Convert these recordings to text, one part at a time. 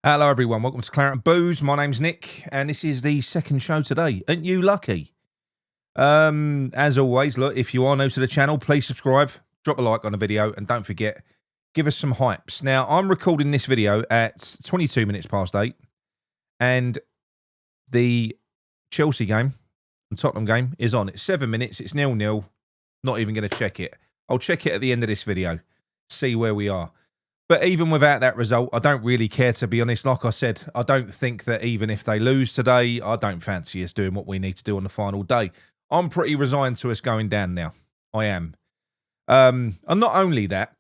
Hello, everyone. Welcome to Claret and Booze. My name's Nick, and this is the second show today. Aren't you lucky? As always, look, if you are new to the channel, please subscribe, drop a like on the video, and don't forget, give us some hypes. Now, I'm recording this video at 22 minutes past 8, and the Chelsea game, the Tottenham game, is on. It's 7 minutes. It's 0-0. Not even going to check it. I'll check it at the end of this video, see where we are. But even without that result, I don't really care, to be honest. Like I said, I don't think that even if they lose today, I don't fancy us doing what we need to do on the final day. I'm pretty resigned to us going down now. I am. And not only that,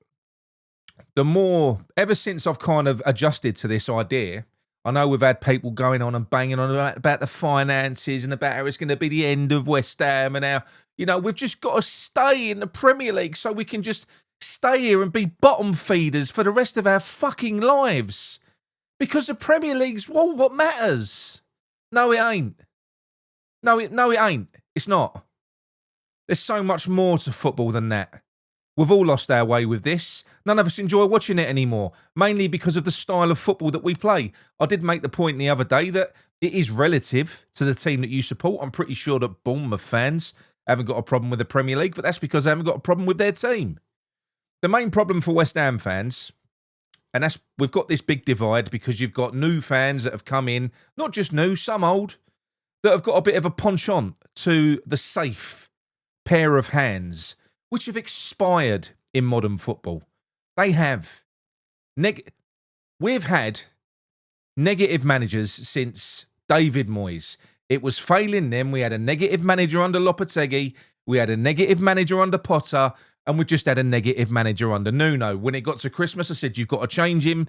ever since I've kind of adjusted to this idea, I know we've had people going on and banging on about the finances and about how it's going to be the end of West Ham and how, we've just got to stay in the Premier League so we can just stay here and be bottom feeders for the rest of our fucking lives. Because the Premier League's, well, what matters? No, it ain't. No, it ain't. It's not. There's so much more to football than that. We've all lost our way with this. None of us enjoy watching it anymore, mainly because of the style of football that we play. I did make the point the other day that it is relative to the team that you support. I'm pretty sure that Bournemouth fans haven't got a problem with the Premier League, but that's because they haven't got a problem with their team. The main problem for West Ham fans, and we've got this big divide because you've got new fans that have come in, not just new, some old, that have got a bit of a penchant to the safe pair of hands, which have expired in modern football. They have. We've had negative managers since David Moyes. It was failing them. We had a negative manager under Lopetegui. We had a negative manager under Potter. And we just had a negative manager under Nuno. When it got to Christmas, I said, you've got to change him.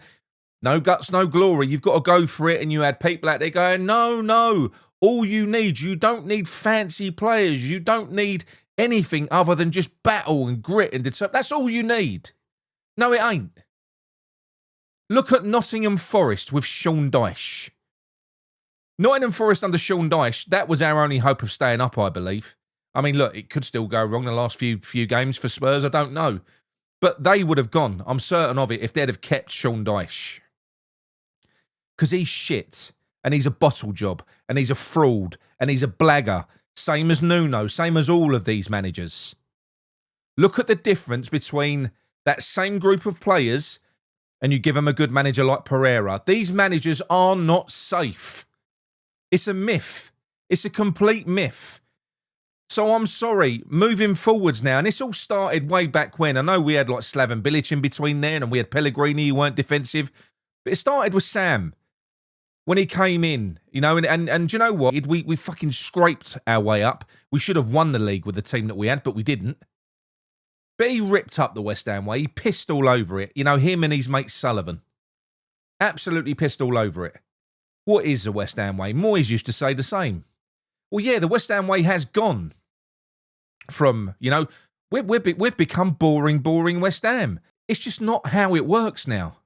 No guts, no glory. You've got to go for it. And you had people out there going, no. All you don't need fancy players. You don't need anything other than just battle and grit and determination. That's all you need. No, it ain't. Look at Nottingham Forest with Sean Dyche. Nottingham Forest under Sean Dyche, that was our only hope of staying up, I believe. I mean, look, it could still go wrong the last few games for Spurs. I don't know. But they would have gone, I'm certain of it, if they'd have kept Sean Dyche. Because he's shit. And he's a bottle job. And he's a fraud. And he's a blagger. Same as Nuno. Same as all of these managers. Look at the difference between that same group of players and you give them a good manager like Pereira. These managers are not safe. It's a myth. It's a complete myth. So I'm sorry, moving forwards now, and this all started way back when. I know we had like Slaven Bilic in between there, and we had Pellegrini who weren't defensive, but it started with Sam when he came in, and do you know what? We fucking scraped our way up. We should have won the league with the team that we had, but we didn't. But he ripped up the West Ham way. He pissed all over it. Him and his mate Sullivan. Absolutely pissed all over it. What is the West Ham way? Moyes used to say the same. Well, yeah, the West Ham way has gone from, we've become boring West Ham. It's just not how it works now.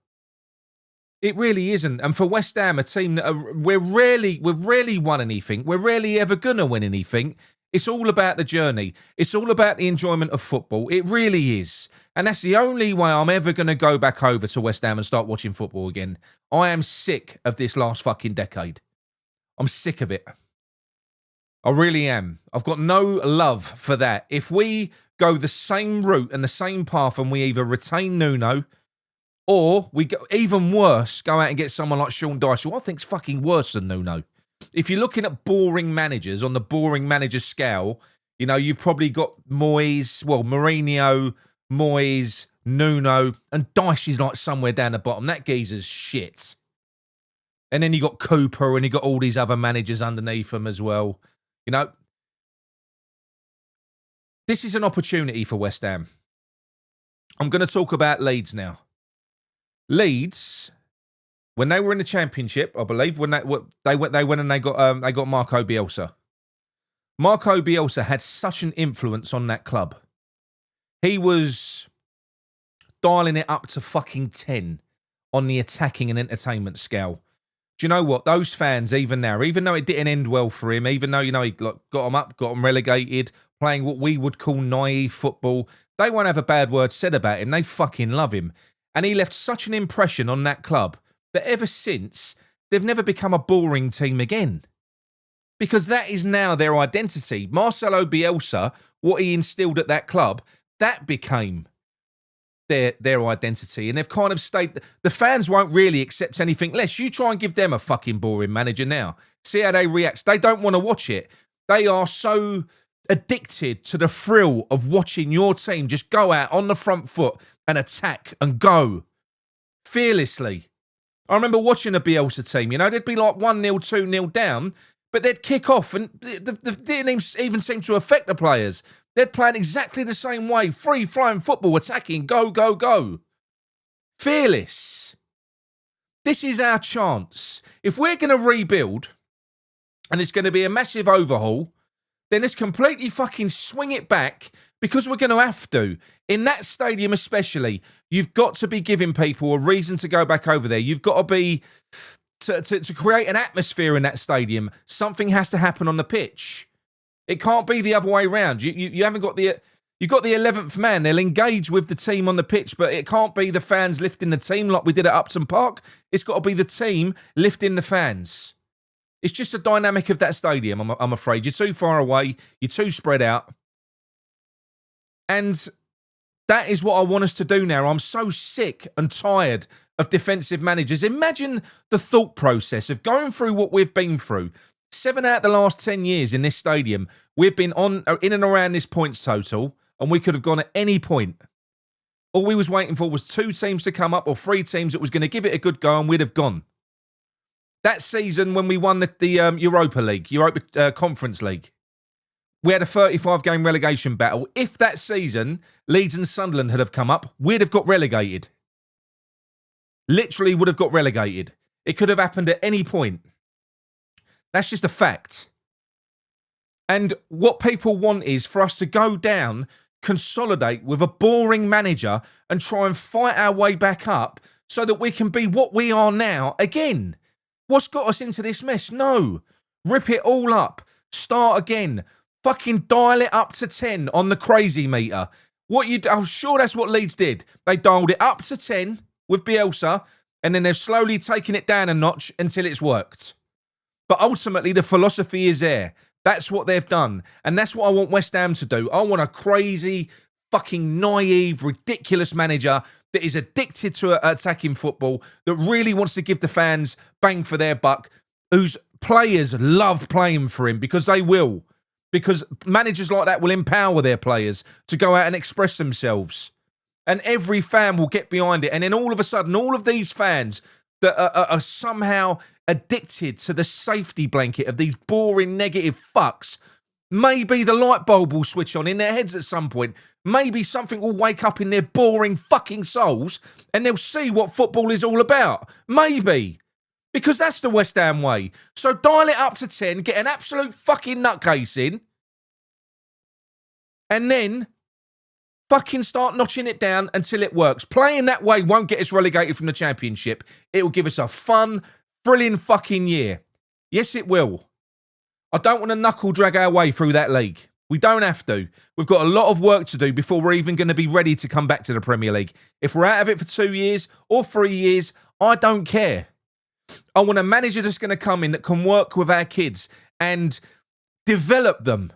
It really isn't. And for West Ham, a team that we've rarely won anything. We're rarely ever going to win anything. It's all about the journey. It's all about the enjoyment of football. It really is. And that's the only way I'm ever going to go back over to West Ham and start watching football again. I am sick of this last fucking decade. I'm sick of it. I really am. I've got no love for that. If we go the same route and the same path and we either retain Nuno or we go, even worse, go out and get someone like Sean Dyche, who I think's fucking worse than Nuno. If you're looking at boring managers on the boring manager scale, you've probably got Moyes, Mourinho, Moyes, Nuno, and Dyche is like somewhere down the bottom. That geezer's shit. And then you got Cooper and you got all these other managers underneath him as well. This is an opportunity for West Ham. I'm going to talk about Leeds now. Leeds, when they were in the Championship, I believe, when they went and they got Marco Bielsa. Marco Bielsa had such an influence on that club. He was dialing it up to fucking 10 on the attacking and entertainment scale. Do you know what? Those fans, even now, even though it didn't end well for him, even though, he got them up, got them relegated, playing what we would call naive football, they won't have a bad word said about him. They fucking love him. And he left such an impression on that club that ever since, they've never become a boring team again. Because that is now their identity. Marcelo Bielsa, what he instilled at that club, that became their identity. And they've kind of stayed... The fans won't really accept anything less. You try and give them a fucking boring manager now. See how they react. They don't want to watch it. They are so addicted to the thrill of watching your team just go out on the front foot and attack and go fearlessly. I remember watching a Bielsa team, you know, they'd be like 1-0, 2-0 down, but they'd kick off and they didn't even seem to affect the players. They'd play in exactly the same way, free-flowing football, attacking, go, go, go. Fearless. This is our chance. If we're going to rebuild, and it's going to be a massive overhaul, then let's completely fucking swing it back, because we're going to have to. In that stadium especially, you've got to be giving people a reason to go back over there. You've got to be... To create an atmosphere in that stadium, something has to happen on the pitch. It can't be the other way around. You haven't got the... You've got the 11th man. They'll engage with the team on the pitch, but it can't be the fans lifting the team like we did at Upton Park. It's got to be the team lifting the fans. It's just the dynamic of that stadium, I'm afraid. You're too far away. You're too spread out. And that is what I want us to do now. I'm so sick and tired of defensive managers. Imagine the thought process of going through what we've been through. 7 out of the last 10 years in this stadium, we've been in and around this points total, and we could have gone at any point. All we was waiting for was 2 teams to come up or 3 teams that was going to give it a good go, and we'd have gone. That season when we won the Europa League, Europa Conference League, we had a 35-game relegation battle. If that season Leeds and Sunderland had have come up, we'd have got relegated. Literally would have got relegated. It could have happened at any point. That's just a fact. And what people want is for us to go down, consolidate with a boring manager and try and fight our way back up so that we can be what we are now again. What's got us into this mess? No. Rip it all up. Start again. Fucking dial it up to 10 on the crazy meter. I'm sure that's what Leeds did. They dialed it up to 10 with Bielsa, and then they've slowly taken it down a notch until it's worked. But ultimately, the philosophy is there. That's what they've done. And that's what I want West Ham to do. I want a crazy, fucking naive, ridiculous manager that is addicted to attacking football, that really wants to give the fans bang for their buck, whose players love playing for him, because they will. Because managers like that will empower their players to go out and express themselves. And every fan will get behind it. And then all of a sudden, all of these fans that are somehow addicted to the safety blanket of these boring, negative fucks, maybe the light bulb will switch on in their heads at some point. Maybe something will wake up in their boring fucking souls and they'll see what football is all about. Maybe. Because that's the West Ham way. So dial it up to 10, get an absolute fucking nutcase in, and then fucking start notching it down until it works. Playing that way won't get us relegated from the Championship. It will give us a fun, thrilling fucking year. Yes, it will. I don't want to knuckle drag our way through that league. We don't have to. We've got a lot of work to do before we're even going to be ready to come back to the Premier League. If we're out of it for 2 years or 3 years, I don't care. I want a manager that's going to come in that can work with our kids and develop them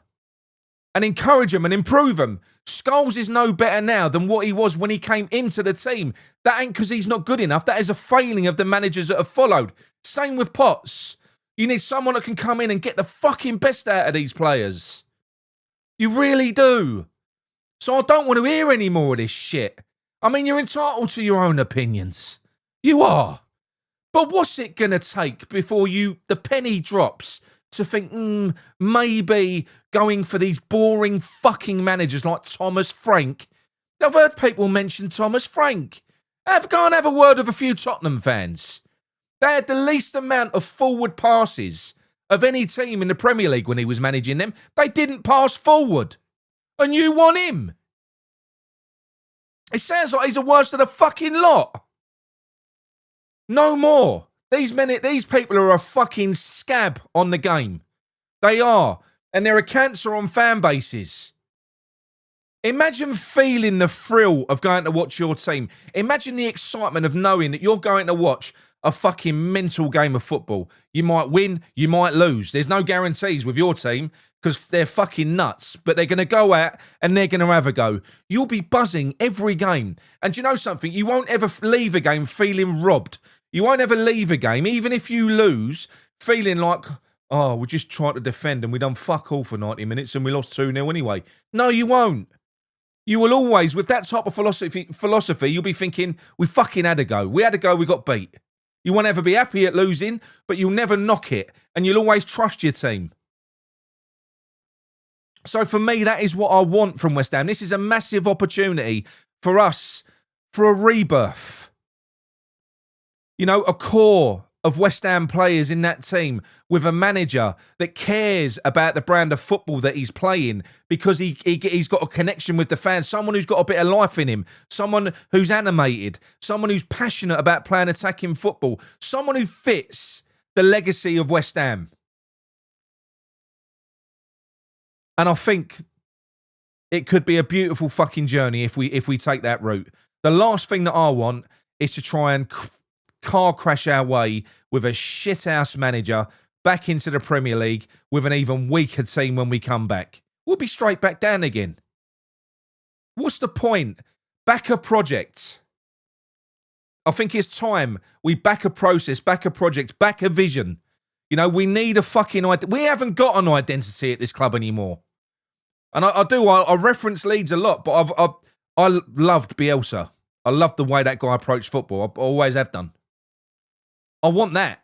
and encourage them and improve them. Scholes is no better now than what he was when he came into the team. That ain't because he's not good enough. That is a failing of the managers that have followed. Same with Potts. You need someone that can come in and get the fucking best out of these players. You really do. So I don't want to hear any more of this shit. I mean, you're entitled to your own opinions. You are. But what's it going to take before the penny drops to think, maybe going for these boring fucking managers like Thomas Frank? I've heard people mention Thomas Frank. Go and have a word with a few Tottenham fans. They had the least amount of forward passes of any team in the Premier League when he was managing them. They didn't pass forward. And you want him. It sounds like he's the worst of the fucking lot. No more. These people are a fucking scab on the game. They are. And they're a cancer on fan bases. Imagine feeling the thrill of going to watch your team. Imagine the excitement of knowing that you're going to watch a fucking mental game of football. You might win, you might lose. There's no guarantees with your team because they're fucking nuts, but they're going to go out and they're going to have a go. You'll be buzzing every game. And do you know something? You won't ever leave a game feeling robbed. You won't ever leave a game, even if you lose, feeling like, oh, we just tried to defend and we done fuck all for 90 minutes and we lost 2-0 anyway. No, you won't. You will always, with that type of philosophy, you'll be thinking, we fucking had a go. We had a go, we got beat. You won't ever be happy at losing, but you'll never knock it. And you'll always trust your team. So for me, that is what I want from West Ham. This is a massive opportunity for us for a rebirth. You know, a core of West Ham players in that team with a manager that cares about the brand of football that he's playing because he's got a connection with the fans, someone who's got a bit of life in him, someone who's animated, someone who's passionate about playing attacking football, someone who fits the legacy of West Ham. And I think it could be a beautiful fucking journey if we take that route. The last thing that I want is to try and car crash our way with a shithouse manager back into the Premier League with an even weaker team when we come back. We'll be straight back down again. What's the point? Back a project. I think it's time we back a process, back a project, back a vision. You know, we need a fucking identity. We haven't got an identity at this club anymore. And I reference Leeds a lot, but I loved Bielsa. I loved the way that guy approached football. I always have done. I want that.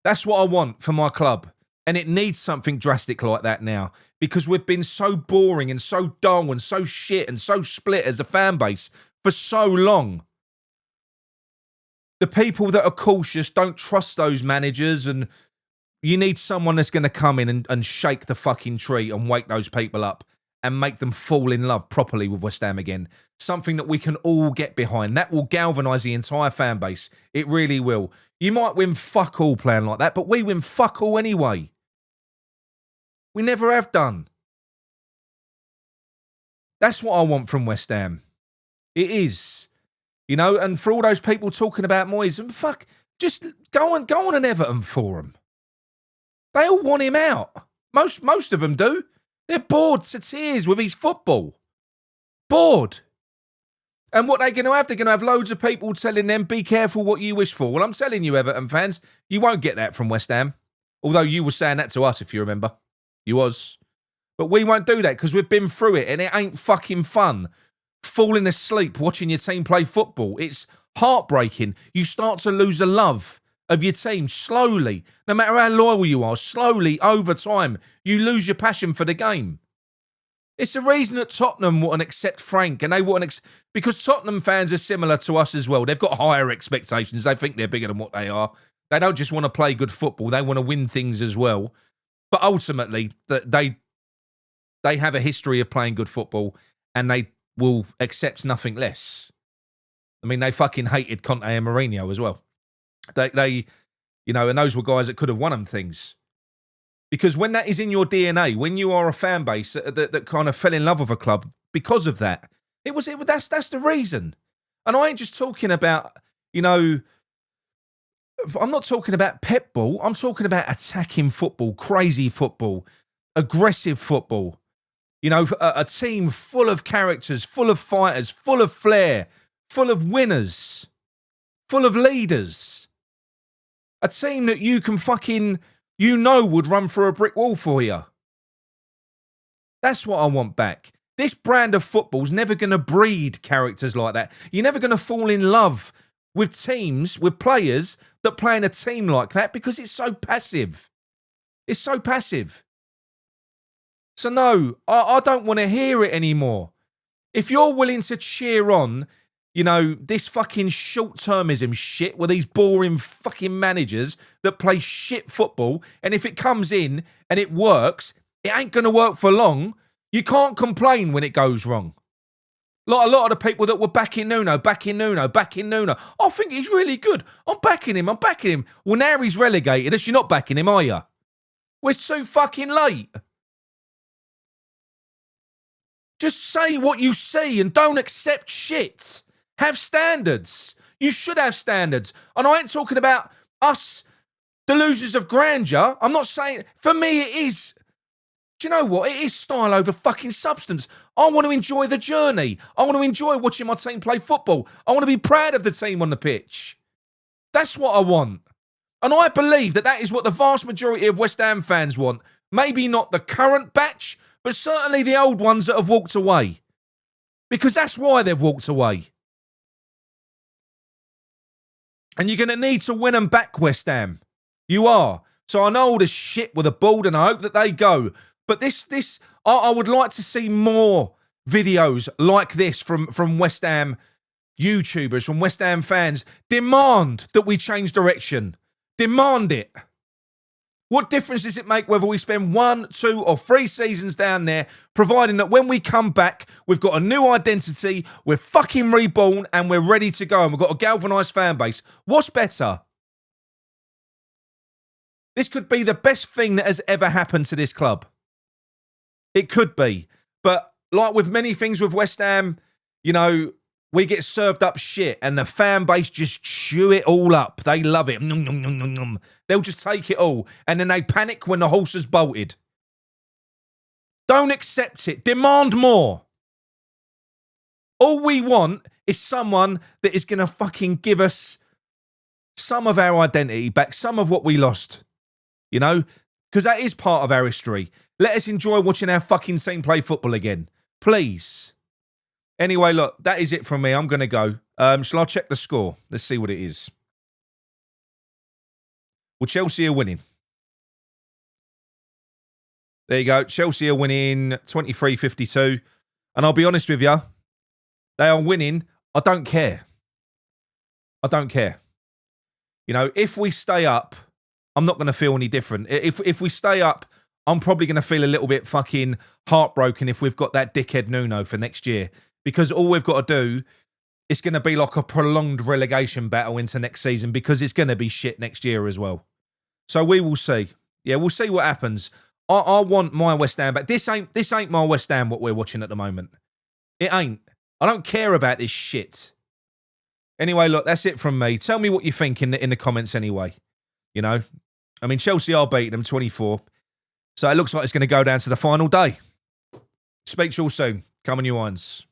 That's what I want for my club. And it needs something drastic like that now because we've been so boring and so dull and so shit and so split as a fan base for so long. The people that are cautious don't trust those managers, and you need someone that's going to come in and shake the fucking tree and wake those people up and make them fall in love properly with West Ham again. Something that we can all get behind. That will galvanise the entire fan base. It really will. You might win fuck all playing like that, but we win fuck all anyway. We never have done. That's what I want from West Ham. It is. You know, and for all those people talking about Moyes, and fuck, just go on an Everton forum. They all want him out. Most of them do. They're bored to tears with his football. Bored. And what they're going to have loads of people telling them, be careful what you wish for. Well, I'm telling you, Everton fans, you won't get that from West Ham. Although you were saying that to us, if you remember. You was. But we won't do that because we've been through it and it ain't fucking fun. Falling asleep watching your team play football. It's heartbreaking. You start to lose the love of your team slowly. No matter how loyal you are, slowly, over time, you lose your passion for the game. It's the reason that Tottenham wouldn't accept Frank, and they wouldn't because Tottenham fans are similar to us as well. They've got higher expectations. They think they're bigger than what they are. They don't just want to play good football. They want to win things as well. But ultimately, they have a history of playing good football, and they will accept nothing less. I mean, they fucking hated Conte and Mourinho as well. They, you know, and those were guys that could have won them things. Because when that is in your DNA, when you are a fan base that kind of fell in love with a club because of that, that's the reason. And I ain't just talking about, you know, I'm not talking about pep ball. I'm talking about attacking football, crazy football, aggressive football. You know, a team full of characters, full of fighters, full of flair, full of winners, full of leaders. A team that you can fucking, you know, would run through a brick wall for you. That's what I want back. This brand of football's never going to breed characters like that. You're never going to fall in love with teams, with players that play in a team like that because it's so passive. It's so passive. So no, I don't want to hear it anymore. If you're willing to cheer on, you know, this fucking short-termism shit with these boring fucking managers that play shit football, and if it comes in and it works, it ain't going to work for long. You can't complain when it goes wrong. A lot of the people that were backing Nuno, I think he's really good. I'm backing him. Well, now he's relegated us. You're not backing him, are you? We're too fucking late. Just say what you see and don't accept shit. Have standards. You should have standards. And I ain't talking about us delusions of grandeur. I'm not saying, for me it is, do you know what? It is style over fucking substance. I want to enjoy the journey. I want to enjoy watching my team play football. I want to be proud of the team on the pitch. That's what I want. And I believe that that is what the vast majority of West Ham fans want. Maybe not the current batch, but certainly the old ones that have walked away. Because that's why they've walked away. And you're going to need to win them back, West Ham. You are. So I know all the shit with the board, and I hope that they go. But I would like to see more videos like this from West Ham YouTubers, from West Ham fans. Demand that we change direction. Demand it. What difference does it make whether we spend 1, 2 or 3 seasons down there, providing that when we come back, we've got a new identity, we're fucking reborn, and we're ready to go, and we've got a galvanised fan base? What's better? This could be the best thing that has ever happened to this club. It could be. But like with many things with West Ham, you know, we get served up shit and the fan base just chew it all up. They love it. They'll just take it all. And then they panic when the horse has bolted. Don't accept it. Demand more. All we want is someone that is going to fucking give us some of our identity back, some of what we lost. You know? Because that is part of our history. Let us enjoy watching our fucking team play football again. Please. Anyway, look, that is it from me. I'm going to go. Shall I check the score? Let's see what it is. Well, Chelsea are winning. There you go. Chelsea are winning 23-52. And I'll be honest with you, they are winning. I don't care. I don't care. You know, if we stay up, I'm not going to feel any different. If we stay up, I'm probably going to feel a little bit fucking heartbroken if we've got that dickhead Nuno for next year. Because all we've got to do is going to be like a prolonged relegation battle into next season, because it's going to be shit next year as well. So we will see. Yeah, we'll see what happens. I want my West Ham back. This ain't my West Ham what we're watching at the moment. It ain't. I don't care about this shit. Anyway, look, that's it from me. Tell me what you think in the comments anyway. You know, I mean, Chelsea are beating them 24. So it looks like it's going to go down to the final day. Speak to you all soon. Come on, you irons.